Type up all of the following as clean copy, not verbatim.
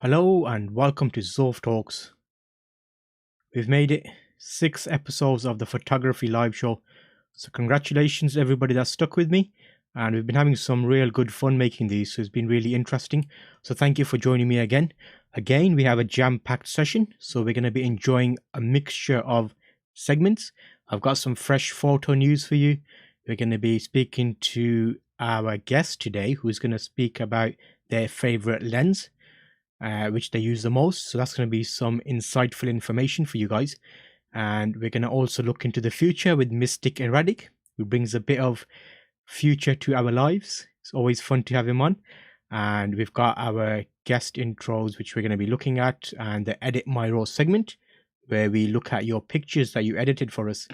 Hello and welcome to Zulf Talks. We've made it 6 episodes of the photography live show, so congratulations to everybody that stuck with me, and we've been having some real good fun making these, so it's been really interesting. So thank you for joining me again. Again, we have a jam-packed session, so we're going to be enjoying a mixture of segments. I've got some fresh photo news for you. We're going to be speaking to our guest today, who's going to speak about their favorite lens, which they use the most. So that's going to be some insightful information for you guys. And we're going to also look into the future with Mystic Erratic, who brings a bit of future to our lives. It's always fun to have him on. And we've got our guest intros, which we're going to be looking at, and the Edit My Raw segment, where we look at your pictures that you edited for us.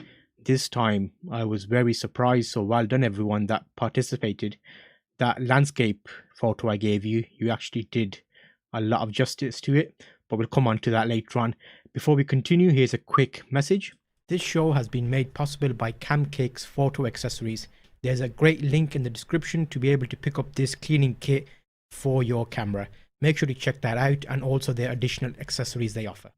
This time, I was very surprised. So well done, everyone that participated. That landscape photo I gave you, you actually did a lot of justice to it, but we'll come on to that later on. Before we continue, here's a quick message. This show has been made possible by CamKix photo accessories. There's a great link in the description to be able to pick up this cleaning kit for your camera. Make sure to check that out, and also their additional accessories they offer.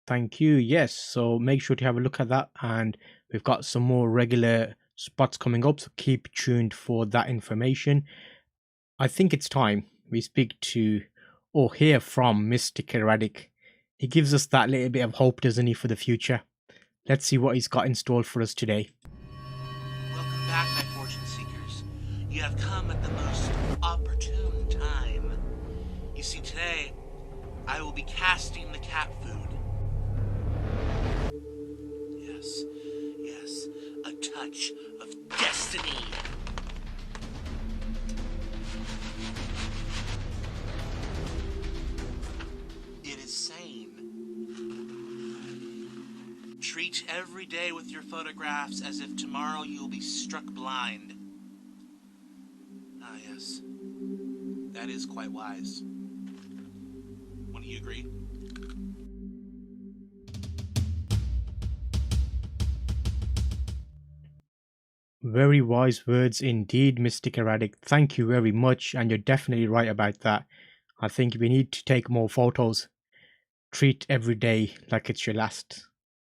Thank you. Yes, so make sure to have a look at that, and we've got some more regular spots coming up, so keep tuned for that information. I think it's time we speak to or hear from Mystic Erratic. He gives us that little bit of hope, doesn't he, for the future? Let's see what he's got in store for us today. Welcome back, my fortune seekers. You have come at the most opportune time. You see, today, I will be casting the cat food. Yes, a touch of destiny. It is sane. Treat every day with your photographs as if tomorrow you will be struck blind. Ah, yes. That is quite wise. Wouldn't you agree? Very wise words indeed, Mystic Erratic. Thank you very much, and you're definitely right about that. I think we need to take more photos. Treat every day like it's your last.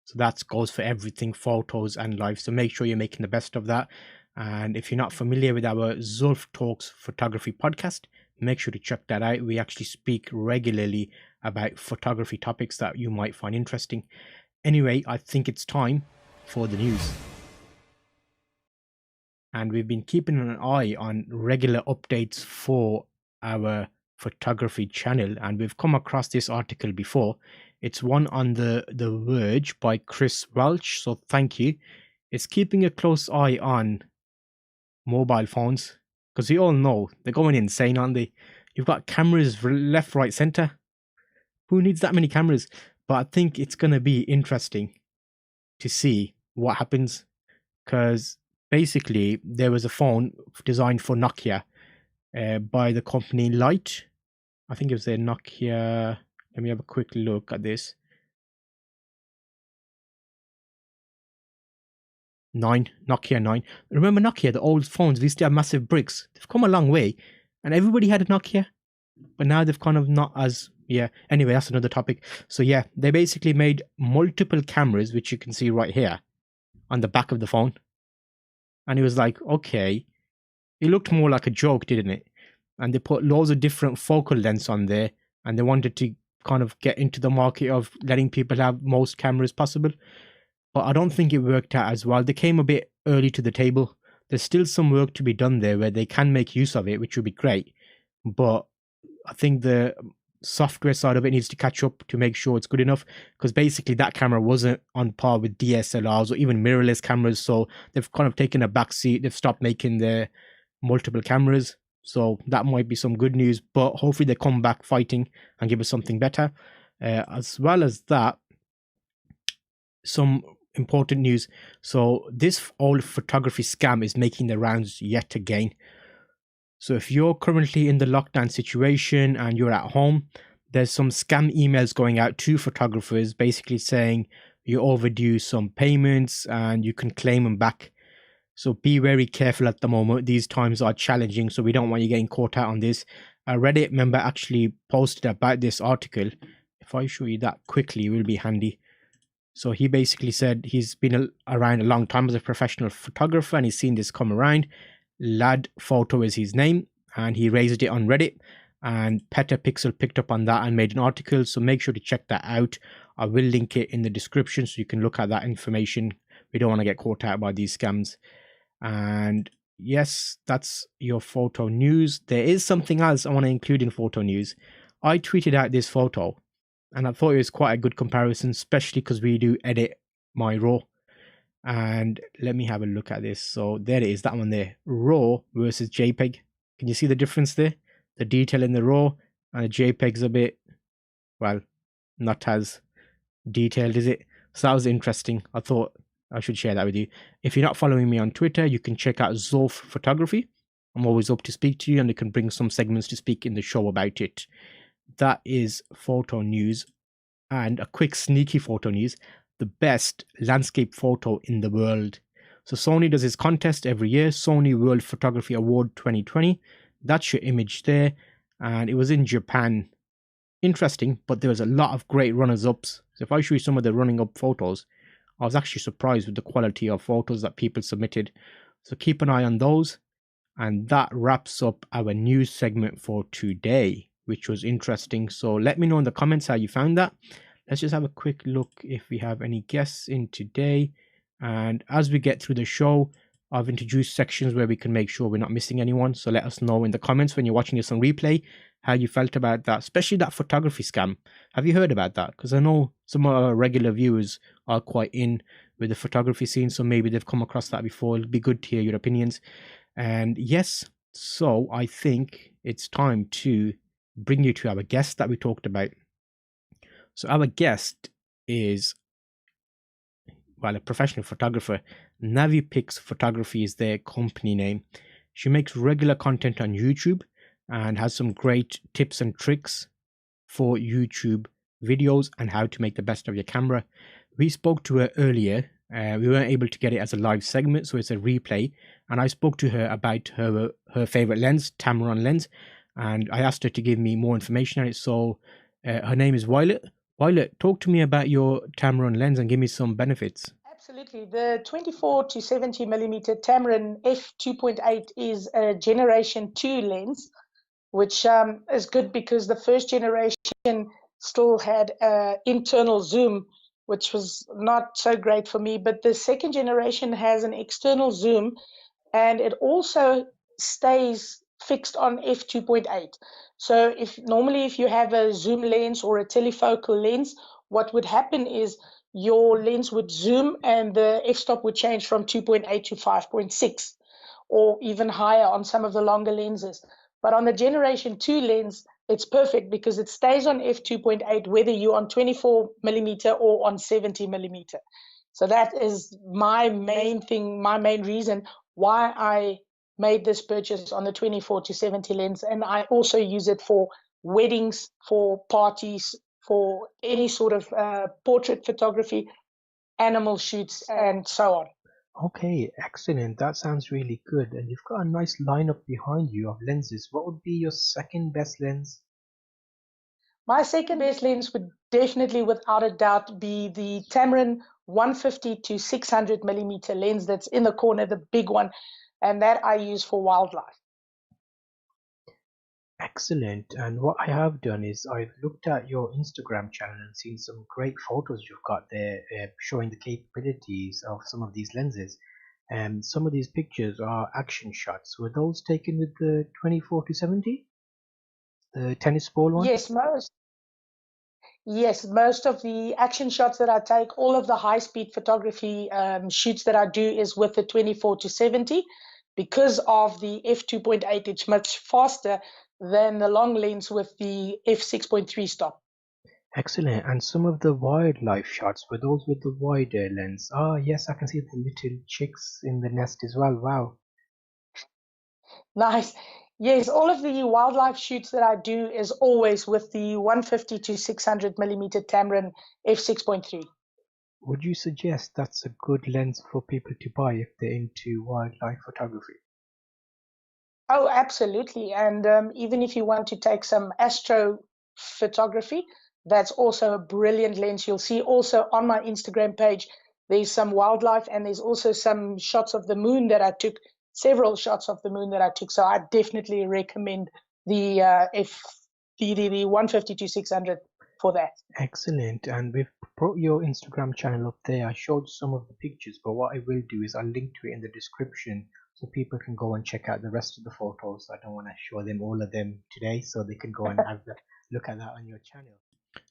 So that goes for everything, photos and life. So make sure you're making the best of that. And if you're not familiar with our Zulf Talks photography podcast, make sure to check that out. We actually speak regularly about photography topics that you might find interesting. Anyway, I think it's time for the news. And we've been keeping an eye on regular updates for our photography channel, and we've come across this article before. It's one on the Verge by Chris Welch, so thank you. It's keeping a close eye on mobile phones, because we all know they're going insane, aren't they? You've got cameras left, right, center. Who needs that many cameras? But I think it's going to be interesting to see what happens, because basically there was a phone designed for Nokia by the company Light. I think it was a Nokia. Let me have a quick look at this. 9, Nokia 9. Remember Nokia, the old phones? We used to have massive bricks. They've come a long way, and everybody had a Nokia, but now they've kind of not as, yeah. Anyway, that's another topic. So yeah, they basically made multiple cameras, which you can see right here on the back of the phone. And it was like, okay, it looked more like a joke, didn't it? And they put loads of different focal lengths on there, and they wanted to kind of get into the market of letting people have most cameras possible. But I don't think it worked out as well. They came a bit early to the table. There's still some work to be done there where they can make use of it, which would be great. But I think the software side of it needs to catch up to make sure it's good enough, because basically that camera wasn't on par with DSLRs or even mirrorless cameras. So they've kind of taken a backseat. They've stopped making the multiple cameras. So that might be some good news, but hopefully they come back fighting and give us something better. As well as that, some important news. So this old photography scam is making the rounds yet again. So if you're currently in the lockdown situation and you're at home, there's some scam emails going out to photographers basically saying you overdue some payments and you can claim them back. So be very careful at the moment. These times are challenging, so we don't want you getting caught out on this. a Reddit member actually posted about this article. If I show you that quickly, it will be handy. So he basically said he's been around a long time as a professional photographer and he's seen this come around. Lad Photo is his name, and he raised it on Reddit. And Petapixel picked up on that and made an article. So make sure to check that out. I will link it in the description so you can look at that information. We don't want to get caught out by these scams. And yes, that's your photo news. There is something else I want to include in photo news. I tweeted out this photo and I thought it was quite a good comparison, especially because we do EditMyRaw. And let me have a look at this. So there it is, that one there, RAW versus JPEG. Can you see the difference there? The detail in the RAW and the JPEG's a bit, well, not as detailed, is it? So that was interesting. I thought I should share that with you. If you're not following me on Twitter, you can check out Zulf Photography. I'm always up to speak to you, and I can bring some segments to speak in the show about it. That is photo news. And a quick sneaky photo news, the best landscape photo in the world. So Sony does this contest every year, Sony World Photography Award 2020. That's your image there, and it was in Japan. Interesting, but there was a lot of great runners-ups. So if I show you some of the running-up photos, I was actually surprised with the quality of photos that people submitted. So keep an eye on those. And that wraps up our news segment for today, which was interesting. So let me know in the comments how you found that. Let's just have a quick look if we have any guests in today. And as we get through the show, I've introduced sections where we can make sure we're not missing anyone. So let us know in the comments when you're watching this on replay how you felt about that, especially that photography scam. Have you heard about that? Because I know some of our regular viewers are quite in with the photography scene, so maybe they've come across that before. It'll be good to hear your opinions. And yes, so I think it's time to bring you to our guest that we talked about. So our guest is, well, a professional photographer. NaviPix Photography is their company name. She makes regular content on YouTube and has some great tips and tricks for YouTube videos and how to make the best of your camera. We spoke to her earlier. We weren't able to get it as a live segment, so it's a replay. And I spoke to her about her favorite lens, Tamron lens, and I asked her to give me more information on it. So her name is Violet. Violet, talk to me about your Tamron lens and give me some benefits. Absolutely. The 24 to 70 millimeter Tamron f2.8 is a generation 2 lens, which is good because the first generation still had internal zoom, which was not so great for me. But the second generation has an external zoom, and it also stays fixed on f2.8. So if you have a zoom lens or a telefocal lens, what would happen is your lens would zoom and the f-stop would change from 2.8 to 5.6 or even higher on some of the longer lenses. But on the generation 2 lens, it's perfect because it stays on f2.8 whether you're on 24 millimeter or on 70 millimeter. So that is my main thing, my main reason why I made this purchase on the 24 to 70 lens. And I also use it for weddings, for parties, for any sort of portrait photography, animal shoots, and so on. Okay, excellent. That sounds really good. And you've got a nice lineup behind you of lenses. What would be your second best lens? My second best lens would definitely, without a doubt, be the Tamron 150 to 600 millimeter lens that's in the corner, the big one, and that I use for wildlife. Excellent. And what I have done is I've looked at your Instagram channel and seen some great photos you've got there showing the capabilities of some of these lenses. And some of these pictures are action shots. Were those taken with the 24 to 70? The tennis ball one? Yes, most of the action shots that I take, all of the high-speed photography shoots that I do is with the 24 to 70. Because of the f2.8, it's much faster than the long lens with the f6.3 stop. Excellent. And some of the wildlife shots, were those with the wider lens? Ah, yes, I can see the little chicks in the nest as well. Wow. Nice. Yes, all of the wildlife shoots that I do is always with the 150 to 600 millimeter Tamron f6.3. Would you suggest that's a good lens for people to buy if they're into wildlife photography? Oh, absolutely. And even if you want to take some astro photography, that's also a brilliant lens. You'll see also on my Instagram page, there's some wildlife and there's also some shots of the moon that I took, several shots of the moon that I took. So I definitely recommend the the 150-600 for that. Excellent. And we've brought your Instagram channel up there. I showed some of the pictures, but what I will do is I'll link to it in the description so people can go and check out the rest of the photos. I don't want to show them all of them today, so they can go and have a look at that on your channel.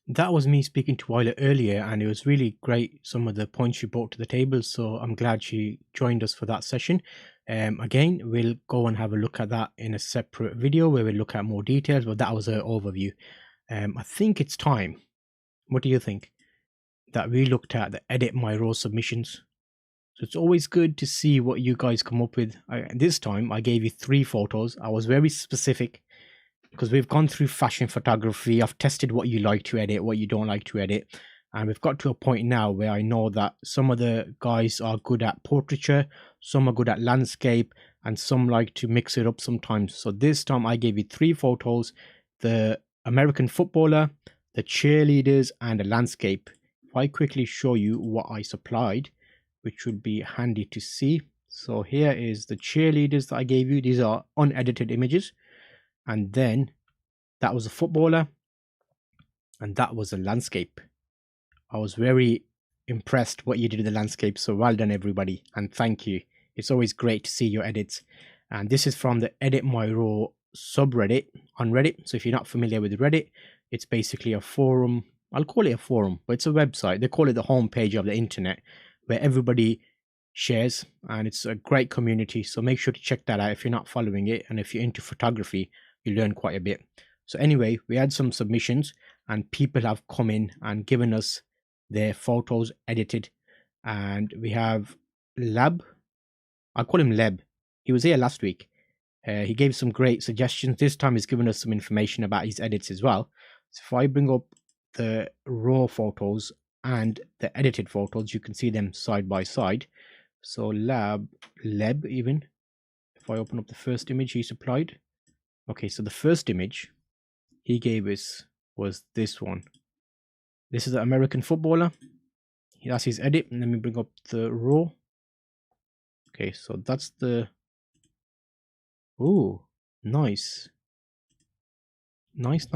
That was me speaking to Violet earlier, and it was really great, some of the points she brought to the table, so I'm glad she joined us for that session. Again, we'll go and have a look at that in a separate video where we'll look at more details, but that was her overview. I think it's time. What do you think? That we looked at the EditMyRaw submissions. So it's always good to see what you guys come up with. This time I gave you 3 photos. I was very specific because we've gone through fashion photography. I've tested what you like to edit, what you don't like to edit. And we've got to a point now where I know that some of the guys are good at portraiture, some are good at landscape, and some like to mix it up sometimes. So this time I gave you 3 photos: the American footballer, the cheerleaders, and a landscape. If I quickly show you what I supplied, which would be handy to see. So here is the cheerleaders that I gave you. These are unedited images. And then that was a footballer, and that was a landscape. I was very impressed what you did with the landscape. So well done, everybody, and thank you. It's always great to see your edits. And this is from the EditMyRaw subreddit on Reddit. So if you're not familiar with Reddit, it's basically a forum. I'll call it a forum, but it's a website. They call it the homepage of the internet, where everybody shares, and it's a great community. So make sure to check that out if you're not following it, and if you're into photography, you learn quite a bit. So anyway, we had some submissions, and people have come in and given us their photos edited. And we have Lab. I'll call him Leb. He was here last week. He gave some great suggestions. This time he's given us some information about his edits as well. So if I bring up the raw photos and the edited photos, you can see them side by side. So Leb even, if I open up the first image he supplied. Okay, so the first image he gave us was this one. This is the American footballer. That's his edit. Let me bring up the raw. Okay, so that's the... Oh, nice. Nice.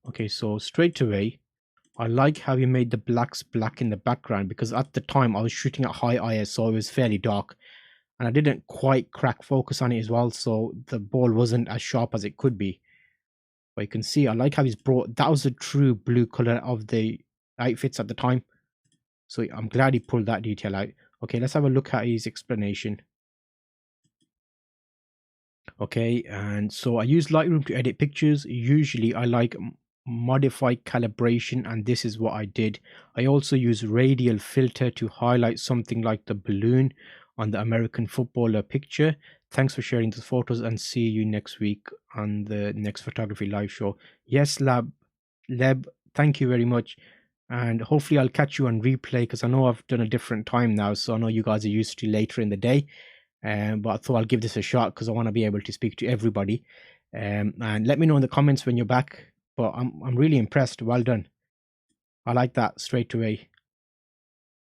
Okay, so straight away, I like how you made the blacks black in the background, because at the time I was shooting at high ISO, it was fairly dark, and I didn't quite crack focus on it as well, so the ball wasn't as sharp as it could be. But you can see I like how he's brought, that was a true blue color of the outfits at the time, so I'm glad he pulled that detail out. Okay, let's have a look at his explanation. Okay, and so I use Lightroom to edit pictures. Usually I like modify calibration, and this is what I did. I also use radial filter to highlight something like the balloon on the American footballer picture. Thanks for sharing the photos, and see you next week on the next photography live show. Yes, Leb, thank you very much, and hopefully I'll catch you on replay, because I know I've done a different time now, so I know you guys are used to later in the day. But I thought I'll give this a shot because I want to be able to speak to everybody. And let me know in the comments when you're back. But I'm really impressed. Well done. I like that straight away.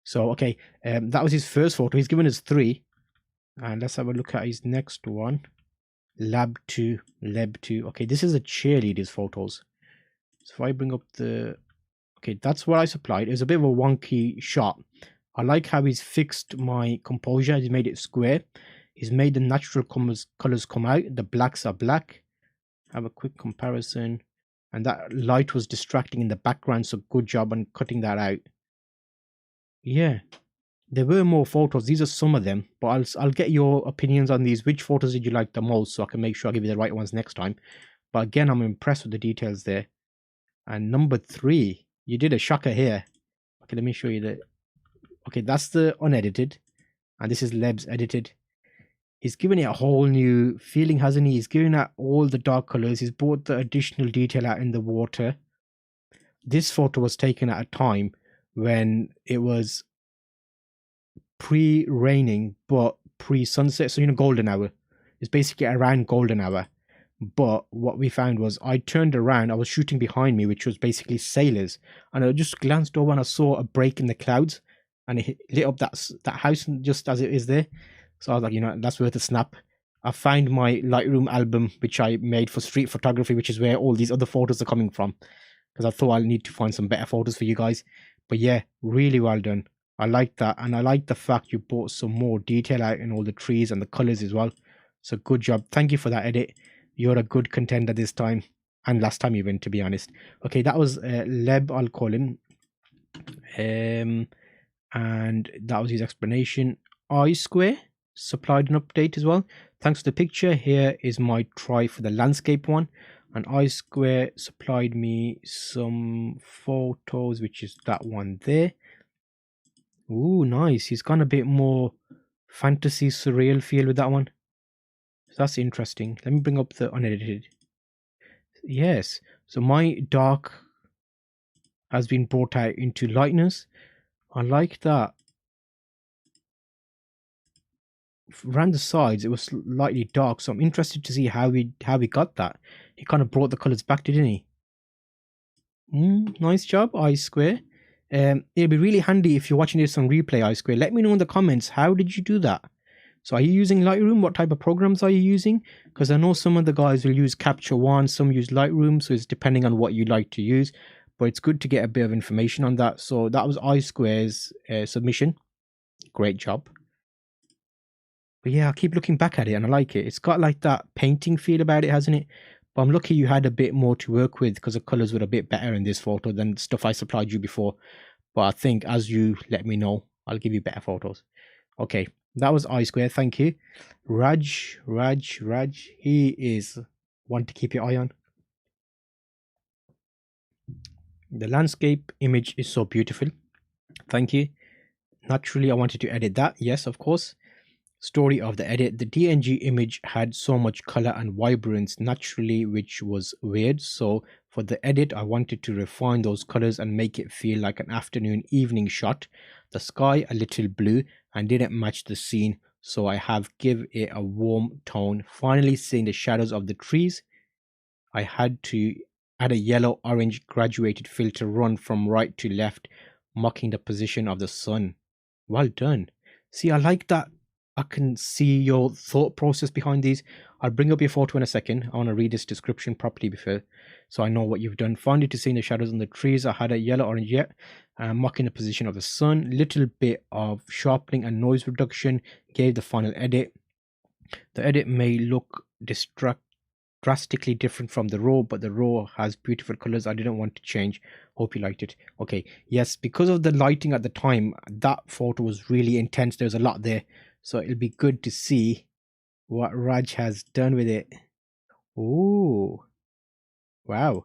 So okay, that was his first photo. He's given us 3, and let's have a look at his next one. Leb 2. Okay, this is a cheerleader's photos. So if I bring up the... Okay, that's what I supplied. It was a bit of a wonky shot. I like how he's fixed my composure. He's made it square. He's made the natural colors come out. The blacks are black. Have a quick comparison. And that light was distracting in the background, so good job on cutting that out. Yeah, there were more photos. These are some of them, but I'll get your opinions on these. Which photos did you like the most, so I can make sure I give you the right ones next time. But again, I'm impressed with the details there. And number 3, you did a shocker here. Okay, let me show you the... Okay, that's the unedited, and this is Leb's edited. He's given it a whole new feeling, hasn't he? He's given out all the dark colors. He's brought the additional detail out in the water. This photo was taken at a time when it was pre-raining, but pre-sunset, so golden hour. It's basically around golden hour. But what we found was I turned around, I was shooting behind me, which was basically sailors, and I just glanced over and I saw a break in the clouds, and it lit up that house just as it is there. So I was like, that's worth a snap. I found my Lightroom album, which I made for street photography, which is where all these other photos are coming from, because I thought I'll need to find some better photos for you guys. But yeah, really well done. I like that, and I like the fact you brought some more detail out in all the trees and the colors as well. So good job. Thank you for that edit. You're a good contender this time, and last time even, to be honest. Okay, that was Leb, I'll call him. And that was his explanation. I Square supplied an update as well. Thanks to the picture. Here is my try for the landscape one. And I Square supplied me some photos, which is that one there. Ooh, nice. He's gone a bit more fantasy surreal feel with that one. That's interesting. Let me bring up the unedited. Yes. So my dark has been brought out into lightness. I like that. Around the sides, it was slightly dark, so I'm interested to see how he got that. He kind of brought the colors back, didn't he? Nice job, I Square. It'll be really handy if you're watching this on replay, I Square. Let me know in the comments, how did you do that? So are you using Lightroom? What type of programs are you using? Because I know some of the guys will use Capture One, some use Lightroom, so it's depending on what you like to use. But it's good to get a bit of information on that. So that was I Square's submission. Great job. But yeah, I keep looking back at it and I like it. It's got like that painting feel about it, hasn't it? But I'm lucky you had a bit more to work with, because the colors were a bit better in this photo than stuff I supplied you before. But I think as you let me know, I'll give you better photos. Okay, that was I Square. Thank you. Raj. He is one to keep your eye on. The landscape image is so beautiful. Thank you. Naturally, I wanted to edit that. Yes, of course. Story of the edit. The DNG image had so much color and vibrance naturally, which was weird. So for the edit, I wanted to refine those colors and make it feel like an afternoon evening shot. The sky a little blue and didn't match the scene, so I have give it a warm tone. Finally seeing the shadows of the trees, I had to add a yellow orange graduated filter run from right to left, mocking the position of the sun. Well done. See, I like that. I can see your thought process behind these. I'll bring up your photo in a second. I want to read this description properly before, so I know what you've done. Finally to seeing the shadows on the trees, I had a yellow orange yet, mocking the position of the sun. Little bit of sharpening and noise reduction gave the final edit. The edit may look drastically different from the raw, but the raw has beautiful colors. I didn't want to change. Hope you liked it. Okay, yes, because of the lighting at the time, that photo was really intense. There's a lot there, so it'll be good to see what Raj has done with it. Oh, wow.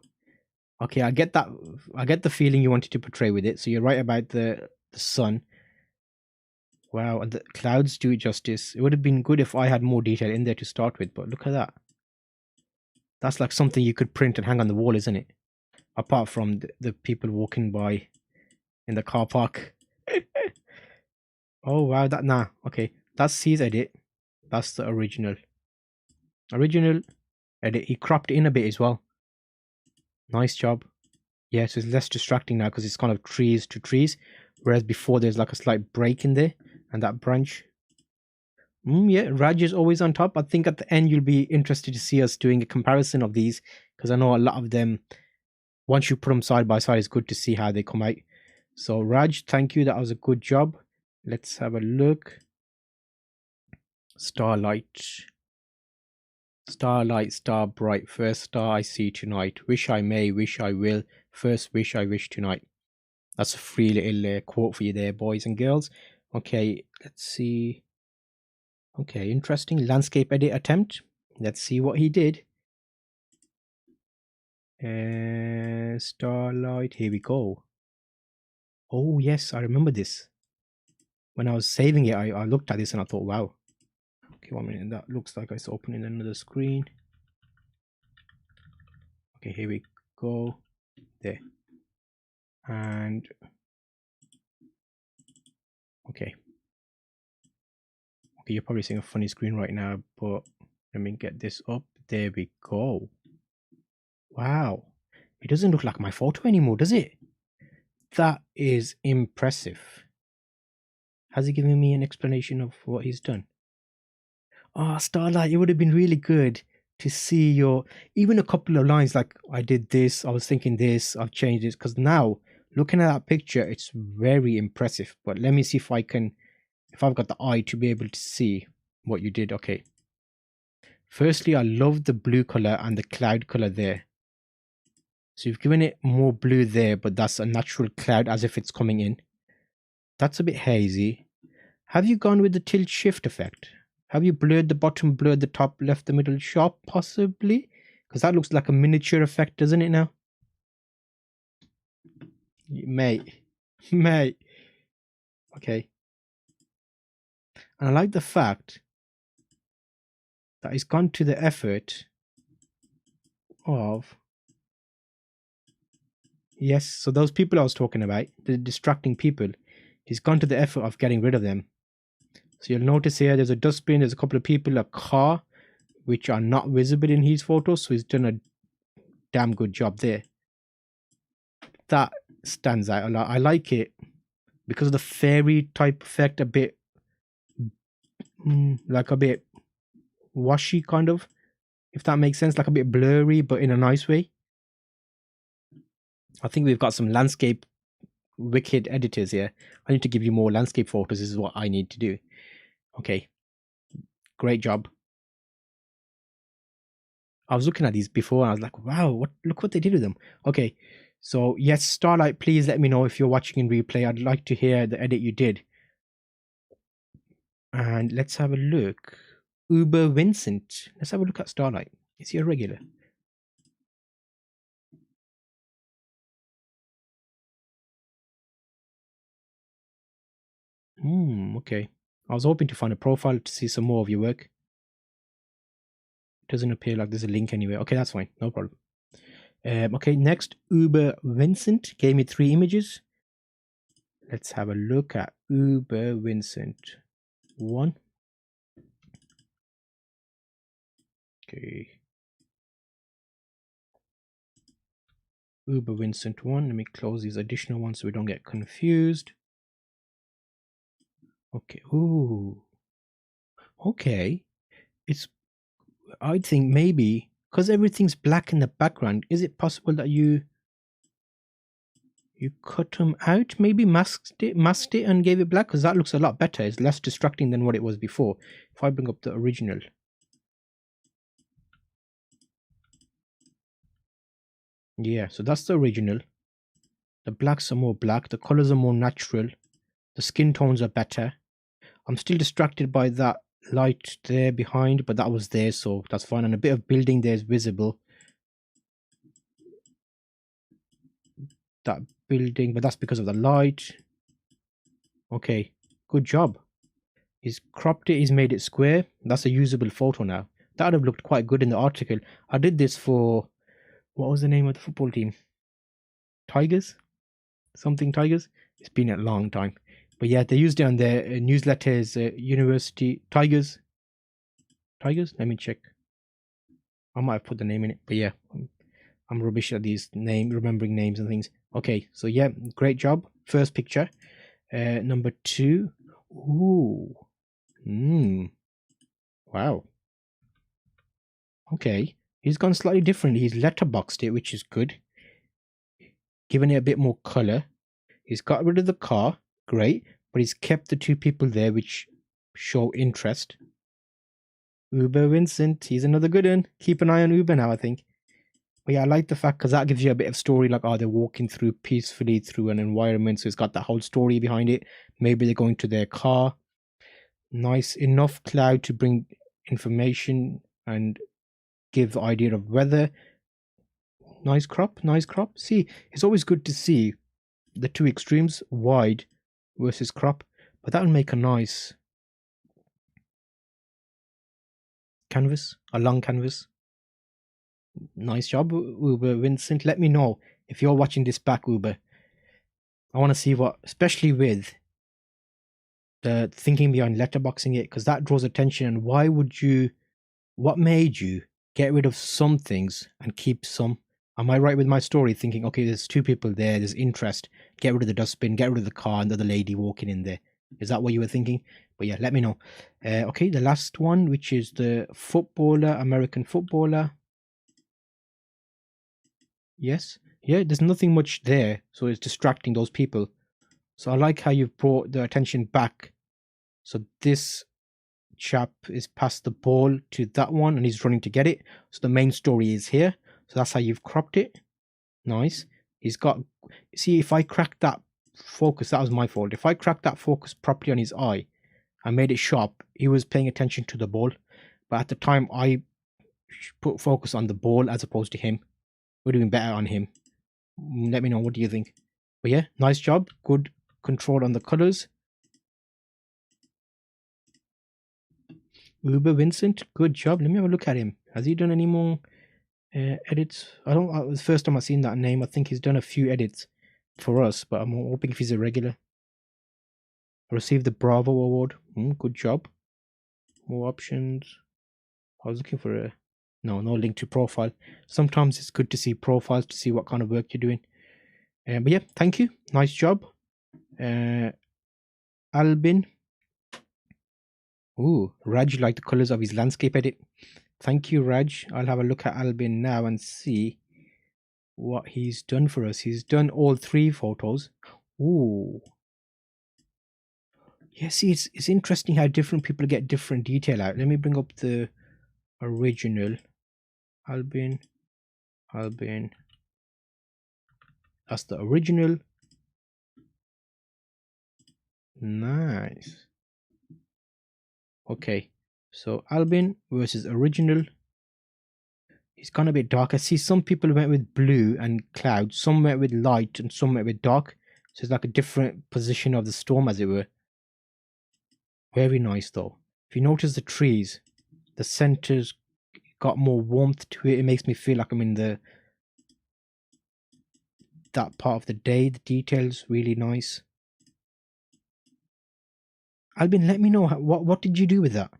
Okay, I get that. I get the feeling you wanted to portray with it. So you're right about the sun. Wow, and the clouds do it justice. It would have been good if I had more detail in there to start with, but look at that. That's like something you could print and hang on the wall, isn't it? Apart from the people walking by in the car park. Oh wow, okay, that's his edit. That's the original edit. He cropped it in a bit as well. Nice job. Yeah, so it's less distracting now because it's kind of trees to trees, whereas before there's like a slight break in there and that branch. Yeah, Raj is always on top. I think at the end you'll be interested to see us doing a comparison of these, because I know a lot of them, once you put them side by side, it's good to see how they come out. So Raj, thank you. That was a good job. Let's have a look. Starlight, star bright. First star I see tonight. Wish I may, wish I will. First wish I wish tonight. That's a free little quote for you there, boys and girls. Okay, let's see. Okay, interesting. Landscape edit attempt. Let's see what he did. Starlight. Here we go. Oh, yes, I remember this. When I was saving it, I looked at this and I thought, wow. Okay, 1 minute. That looks like it's opening another screen. Okay, here we go. There. And okay. Okay, you're probably seeing a funny screen right now, but let me get this up. There we go. Wow. It doesn't look like my photo anymore, does it? That is impressive. Has he given me an explanation of what he's done? Oh, Starlight, it would have been really good to see your, even a couple of lines like, I did this, I was thinking this, I've changed this, because now, looking at that picture, it's very impressive. But let me see if I can, if I've got the eye to be able to see what you did. Okay. Firstly, I love the blue color and the cloud color there. So you've given it more blue there, but that's a natural cloud as if it's coming in. That's a bit hazy. Have you gone with the tilt shift effect? Have you blurred the bottom, blurred the top, left the middle sharp, possibly? Because that looks like a miniature effect, doesn't it now? Mate. Okay. And I like the fact that it's gone to the effort of... Yes, so those people I was talking about, the distracting people, he's gone to the effort of getting rid of them. So you'll notice here, there's a dustbin, there's a couple of people, a car, which are not visible in his photos. So he's done a damn good job there. That stands out a lot. I like it because of the fairy type effect, a bit like a bit washy kind of, if that makes sense, like a bit blurry, but in a nice way. I think we've got some landscape wicked editors here. I need to give you more landscape photos. This is what I need to do. Okay. Great job. I was looking at these before and I was like, wow, look what they did with them. Okay. So yes, Starlight, please let me know if you're watching in replay. I'd like to hear the edit you did. And let's have a look. Uber Vincent. Let's have a look at Starlight. Is he a regular? Okay. I was hoping to find a profile to see some more of your work. Doesn't appear like there's a link anywhere. Okay, that's fine. No problem. Okay, next, Uber Vincent gave me 3 images. Let's have a look at Uber Vincent 1. Okay. Uber Vincent 1. Let me close these additional ones so we don't get confused. Okay. Ooh. Okay. It's, I think maybe, because everything's black in the background, is it possible that you cut them out, maybe masked it and gave it black? Because that looks a lot better. It's less distracting than what it was before. If I bring up the original. Yeah, so that's the original. The blacks are more black. The colors are more natural. The skin tones are better. I'm still distracted by that light there behind, but that was there, so that's fine. And a bit of building there is visible. That building, but that's because of the light. Okay, good job. He's cropped it, he's made it square. That's a usable photo now. That would have looked quite good in the article. I did this for, what was the name of the football team? Tigers? Something Tigers? It's been a long time. But yeah, they used it on their newsletters, University Tigers. Tigers? Let me check. I might have put the name in it, but yeah, I'm rubbish at these remembering names and things. Okay, so yeah, great job. First picture. Number 2. Ooh. Wow. Okay. He's gone slightly different. He's letterboxed it, which is good. Given it a bit more color. He's got rid of the car. Great. But he's kept the 2 people there, which show interest. Uber Vincent. He's another good one. Keep an eye on Uber now, I think. But yeah, I like the fact because that gives you a bit of story, like, oh, they're walking through peacefully through an environment. So it's got that whole story behind it. Maybe they're going to their car. Nice enough cloud to bring information and give the idea of weather. Nice crop, nice crop. See, it's always good to see the 2 extremes, wide versus crop. But that will make a nice canvas, a long canvas. Nice job, Uber Vincent. Let me know if you're watching this back, Uber. I want to see what, especially with the thinking behind letterboxing it, because that draws attention. And why would you, what made you get rid of some things and keep some? Am I right with my story, thinking, okay, there's two people there, there's interest, get rid of the dustbin, get rid of the car and the other lady walking in there? Is that what you were thinking? But yeah, let me know. Okay, the last one, which is the footballer, American footballer. Yes, yeah, there's nothing much there, so it's distracting those people. So I like how you've brought the attention back. So this chap is past the ball to that one and he's running to get it. So the main story is here. So that's how you've cropped it. Nice. He's got, see, if I cracked that focus, that was my fault. If I cracked that focus properly on his eye and made it sharp, he was paying attention to the ball. But at the time, I put focus on the ball as opposed to him. We're doing better on him. Let me know, what do you think? But yeah, nice job. Good control on the colors. Uber Vincent, good job. Let me have a look at him. Has he done any more edits? I don't. It was the first time I've seen that name. I think he's done a few edits for us, but I'm hoping if he's a regular. Received the Bravo Award. Good job. More options. I was looking for a no link to profile. Sometimes it's good to see profiles to see what kind of work you're doing. But yeah, thank you. Nice job. Albin. Ooh, Raj liked the colors of his landscape edit. Thank you, Raj. I'll have a look at Albin now and see what he's done for us. He's done all three photos. Ooh. Yeah, see, it's interesting how different people get different detail out. Let me bring up the original. Albin. That's the original. Nice. Okay, so Albin versus original. He's gone a bit darker. See, some people went with blue and clouds. Some went with light and some went with dark. So it's like a different position of the storm, as it were. Very nice, though. If you notice the trees, the center's got more warmth to it. It makes me feel like I'm in that part of the day. The details really nice. Albin, let me know what did you do with that?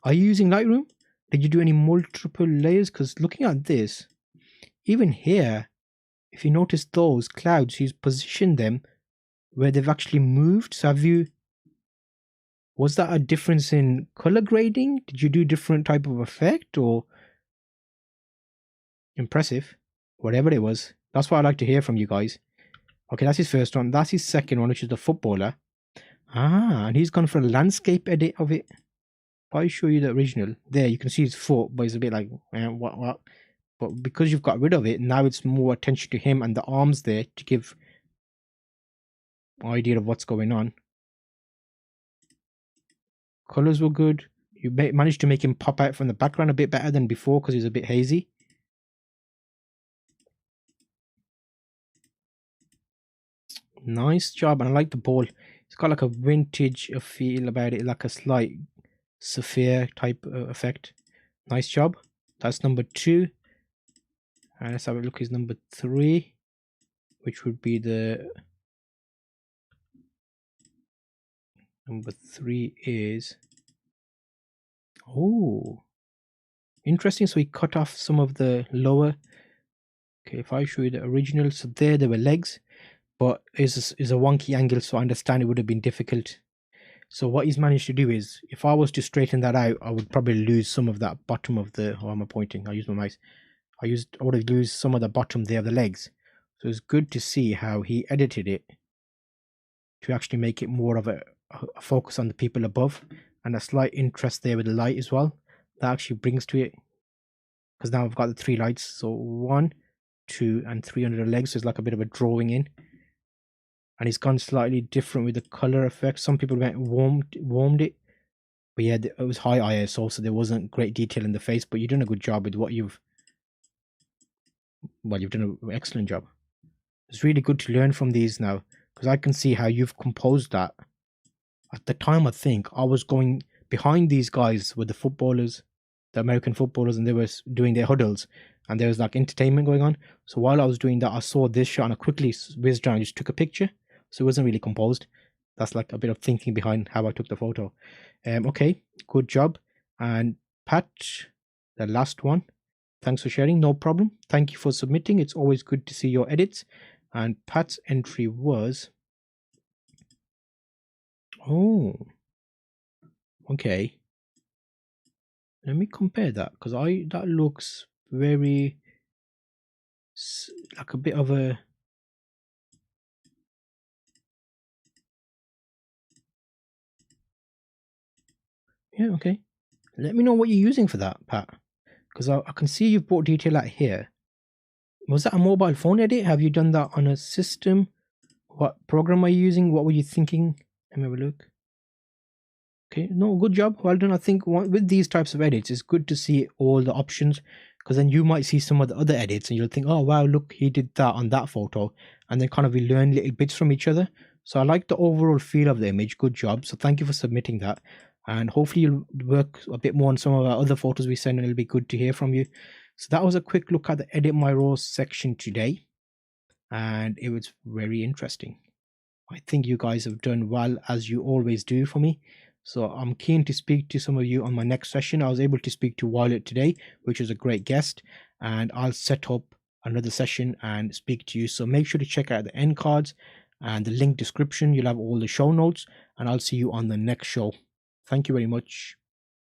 Are you using Lightroom? Did you do any multiple layers? Because looking at this, even here, if you notice those clouds, he's positioned them where they've actually moved. So was that a difference in color grading? Did you do different type of effect or? Impressive. Whatever it was. That's what I like to hear from you guys. Okay, that's his first one. That's his second one, which is the footballer. Ah, and he's gone for a landscape edit of it. If I show you the original, there you can see his foot, but it's a bit like, what? But because you've got rid of it, now it's more attention to him and the arms there to give an idea of what's going on. Colors were good. You managed to make him pop out from the background a bit better than before because he's a bit hazy. Nice job, and I like the ball. It's got like a vintage feel about it, like a slight sapphire type effect. Nice job. That's number 2. And let's have a look at number 3, which would be the number 3 is, oh, interesting. So he cut off some of the lower. Okay, if I show you the original, so there were legs, but is a wonky angle, so I understand it would have been difficult. So what he's managed to do is, if I was to straighten that out, I would probably lose some of that bottom of the, how am I pointing? I use my mouse. I would have lose some of the bottom there of the legs. So it's good to see how he edited it to actually make it more of a focus on the people above, and a slight interest there with the light as well. That actually brings to it, because now I've got the 3 lights. So 1, 2, and 3 under the legs. So it's like a bit of a drawing in. And it's gone slightly different with the color effect. Some people went warmed it, but yeah, it was high ISO, so there wasn't great detail in the face. But you've done a good job with what you've done an excellent job. It's really good to learn from these now, because I can see how you've composed that. At the time, I think I was going behind these guys with the footballers, the American footballers, and they were doing their huddles, and there was like entertainment going on. So while I was doing that, I saw this shot and I quickly whizzed down and just took a picture. So it wasn't really composed. that's like a bit of thinking behind how I took the photo. Okay, good job. And Pat, the last one, thanks for sharing. No problem. Thank you for submitting. It's always good to see your edits. And Pat's entry was, oh, okay. Let me compare that, because that looks very like a bit of a, yeah, okay. Let me know what you're using for that, Pat, because I can see you've brought detail out here. Was that a mobile phone edit? Have you done that on a system? What program are you using? What were you thinking? Let me have a look. Okay, no, good job. Well done. I think with these types of edits, it's good to see all the options, because then you might see some of the other edits and you'll think, oh, wow, look, he did that on that photo. And then kind of we learn little bits from each other. So I like the overall feel of the image. Good job. So thank you for submitting that. And hopefully you'll work a bit more on some of our other photos we send, and it'll be good to hear from you. So that was a quick look at the Edit My Raw section today. And it was very interesting. I think you guys have done well, as you always do for me. So I'm keen to speak to some of you on my next session. I was able to speak to Violet today, which was a great guest, and I'll set up another session and speak to you. So make sure to check out the end cards and the link description. You'll have all the show notes, and I'll see you on the next show. Thank you very much.